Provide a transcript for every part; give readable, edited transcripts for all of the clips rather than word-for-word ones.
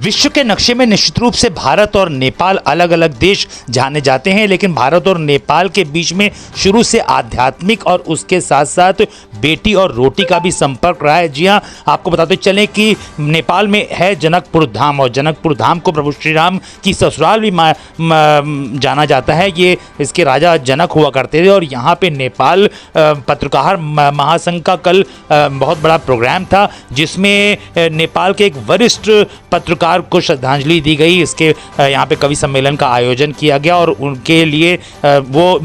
विश्व के नक्शे में निश्चित रूप से भारत और नेपाल अलग अलग देश जाने जाते हैं, लेकिन भारत और नेपाल के बीच में शुरू से आध्यात्मिक और उसके साथ साथ बेटी और रोटी का भी संपर्क रहा है। जी हाँ, आपको बताते चलें कि नेपाल में है जनकपुर धाम, और जनकपुर धाम को प्रभु श्री राम की ससुराल भी जाना जाता है। ये इसके राजा जनक हुआ करते थे। और यहाँ पे नेपाल पत्रकार महासंघ का कल बहुत बड़ा प्रोग्राम था, जिसमें नेपाल के एक वरिष्ठ पत्रकार को श्रद्धांजलि दी गई। इसके यहाँ पे कवि सम्मेलन का आयोजन किया गया और उनके लिए वो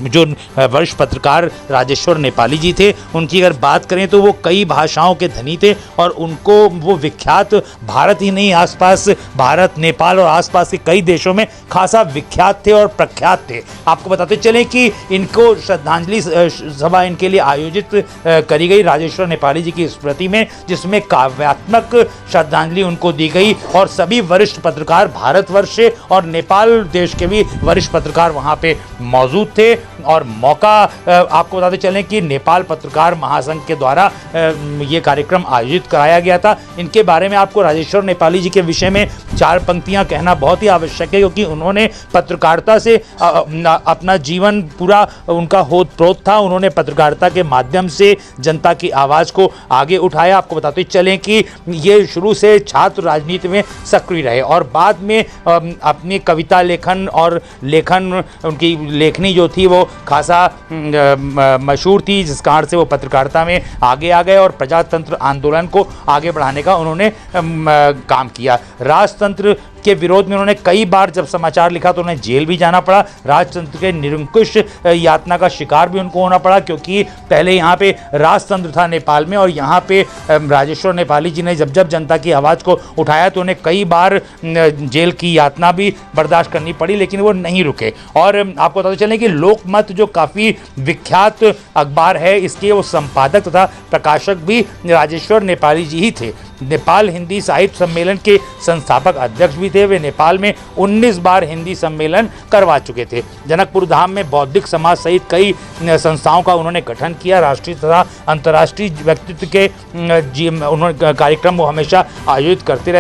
जो वरिष्ठ पत्रकार राजेश्वर नेपाली जी थे, उनकी अगर बात करें तो वो कई भाषाओं के धनी थे और उनको वो विख्यात, भारत ही नहीं आसपास भारत, नेपाल और आसपास के कई देशों में खासा विख्यात थे और प्रख्यात थे। आपको बताते चलें कि इनको श्रद्धांजलि सभा इनके लिए आयोजित करी गई राजेश्वर नेपाली जी की स्मृति में, जिसमें काव्यात्मक श्रद्धांजलि उनको दी गई और सभी वरिष्ठ पत्रकार, भारतवर्ष से और नेपाल देश के भी वरिष्ठ पत्रकार वहां पे मौजूद थे। और मौका आपको बताते चलें कि नेपाल पत्रकार महासंघ के द्वारा ये कार्यक्रम आयोजित कराया गया था। इनके बारे में आपको राजेश्वर नेपाली जी के विषय में 4 पंक्तियां कहना बहुत ही आवश्यक है, क्योंकि उन्होंने पत्रकारिता से अपना जीवन पूरा उनका होत प्रोत था। उन्होंने पत्रकारिता के माध्यम से जनता की आवाज़ को आगे उठाया। आपको बताते चलें कि ये शुरू से छात्र राजनीति में सक्रिय रहे और बाद में अपनी कविता लेखन और उनकी लेखनी जो थी वो खासा मशहूर थी, जिस कारण से वो पत्रकारिता में आगे आ गए और प्रजातंत्र आंदोलन को आगे बढ़ाने का उन्होंने काम किया। राजतंत्र के विरोध में उन्होंने कई बार जब समाचार लिखा तो उन्हें जेल भी जाना पड़ा। राजतंत्र के निरंकुश यातना का शिकार भी उनको होना पड़ा, क्योंकि पहले यहाँ पे राजतंत्र था नेपाल में और यहाँ पे राजेश्वर नेपाली जी ने जब जनता की आवाज़ को उठाया तो उन्हें कई बार जेल की यातना भी बर्दाश्त करनी पड़ी, लेकिन वो नहीं रुके। और आपको पता चले कि लोकमत जो काफ़ी विख्यात अखबार है, इसके वो संपादक तथा प्रकाशक भी राजेश्वर नेपाली जी ही थे। नेपाल हिंदी साहित्य सम्मेलन के संस्थापक अध्यक्ष भी थे। वे नेपाल में 19 बार हिंदी सम्मेलन करवा चुके थे। जनकपुर धाम में बौद्धिक समाज सहित कई संस्थाओं का उन्होंने गठन किया। राष्ट्रीय तथा अंतर्राष्ट्रीय व्यक्तित्व के उन्होंने कार्यक्रम वो हमेशा आयोजित करते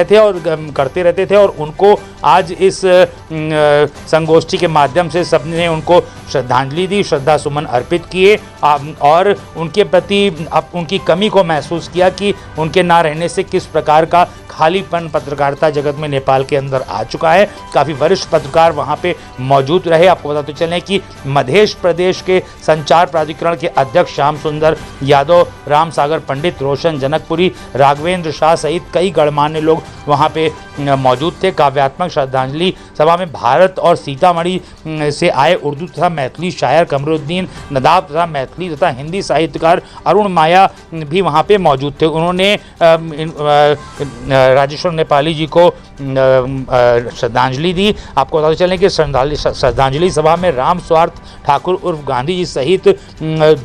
रहते थे और उनको आज इस संगोष्ठी के माध्यम से सबने उनको श्रद्धांजलि दी, श्रद्धा सुमन अर्पित किए और उनके प्रति उनकी कमी को महसूस किया कि उनके ना रहने से किस प्रकार का खालीपन पत्रकारिता जगत में नेपाल के अंदर आ चुका है। काफ़ी वरिष्ठ पत्रकार वहां पे मौजूद रहे। आपको बताते चलें कि मध्य प्रदेश के संचार प्राधिकरण के अध्यक्ष श्याम सुंदर यादव, राम सागर पंडित, रोशन जनकपुरी, राघवेंद्र शाह सहित कई गणमान्य लोग वहां पे मौजूद थे। काव्यात्मक श्रद्धांजलि सभा में भारत और सीतामढ़ी से आए उर्दू तथा मैथिली शायर कमरुद्दीन नदाब तथा मैथिली तथा हिंदी साहित्यकार अरुण माया भी वहाँ पे मौजूद थे। उन्होंने राजेश्वर नेपाली जी को श्रद्धांजलि दी। आपको बताते चलें कि श्रद्धांजलि सभा में राम स्वार्थ ठाकुर उर्फ गांधी जी सहित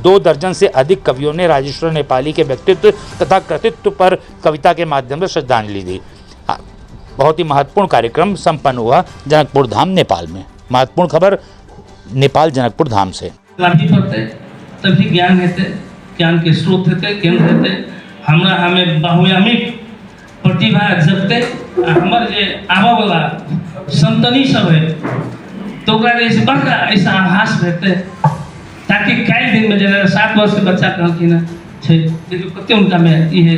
2 दर्जन से अधिक कवियों ने राजेश्वर नेपाली के व्यक्तित्व तथा कृतित्व पर कविता के माध्यम से श्रद्धांजलि दी। बहुत ही महत्वपूर्ण कार्यक्रम संपन्न हुआ जनकपुर धाम नेपाल में। महत्वपूर्ण खबर नेपाल जनकपुर धाम से। तभी ज्ञान हेते, ज्ञान के स्रोत हेते, केंद्र हेते। हमरा हमें बहुयामिक प्रतिभा जगते हमर जे आबा वाला संतनी सब है तो जैसे बड़का ऐसा आभास भेटते, ताकि कई दिन में जेना 7 वर्ष के बच्चा कहलखिन है देखियो कते उनका में ई है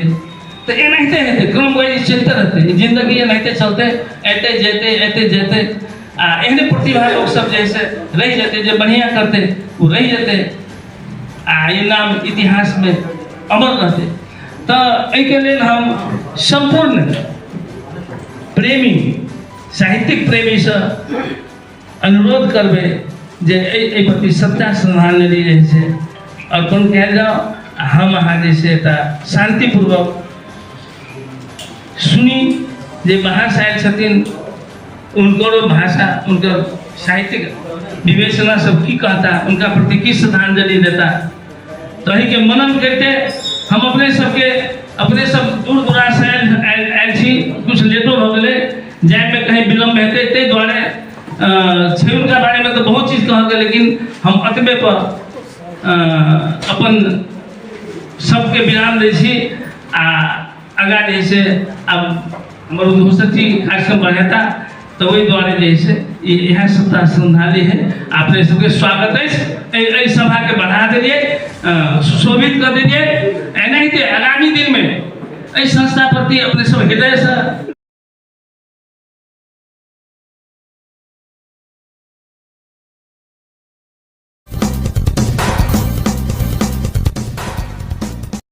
तो एनाहिते हेते, क्रम वाइज चलते रहते, जिंदगी एनाहिते चलते, एते जेते एहने प्रतिभा लोग सब जैसे रह जाते, जो बढ़िया करते वो रह जाते ये नाम इतिहास में अमर रहते। तो एके लेल हम संपूर्ण प्रेमी, साहित्यिक प्रेमी से अनुरोध करबे जे एहि प्रति सच्चा श्रद्धांजलि रहे से अर्पण कयल जाओ। हम अहाँ जे से शांतिपूर्वक सुनी जे बाहर से आयल छथिन, उनकर भाषा, उनकर साहित्यिक विवेचना सब की कहता, उनका प्रति की श्रद्धांजलि देता, तो के मनन करते हम अपने सब दूर दूराज से आयल छी, कुछ लेटो हो गए, जाए में कहीं विलम्ब हेतै, ताहि दुआरे उनका बारे में तो बहुत चीज कहल गए, लेकिन हम अतबे पर अपन सबके विराम दै छी आ आगा जे छै अब हमारे उद्घोषक जी कार्यक्रम बढ़ेता तो वही द्वारे जैसे यहाँ सत्ता संधाली है आपने सबके स्वागत है सभा के बढ़ा दीजिए सुशोभित कर दीजिए नहीं तो आगामी दिन में इस संस्था प्रति अपने सब हृदय से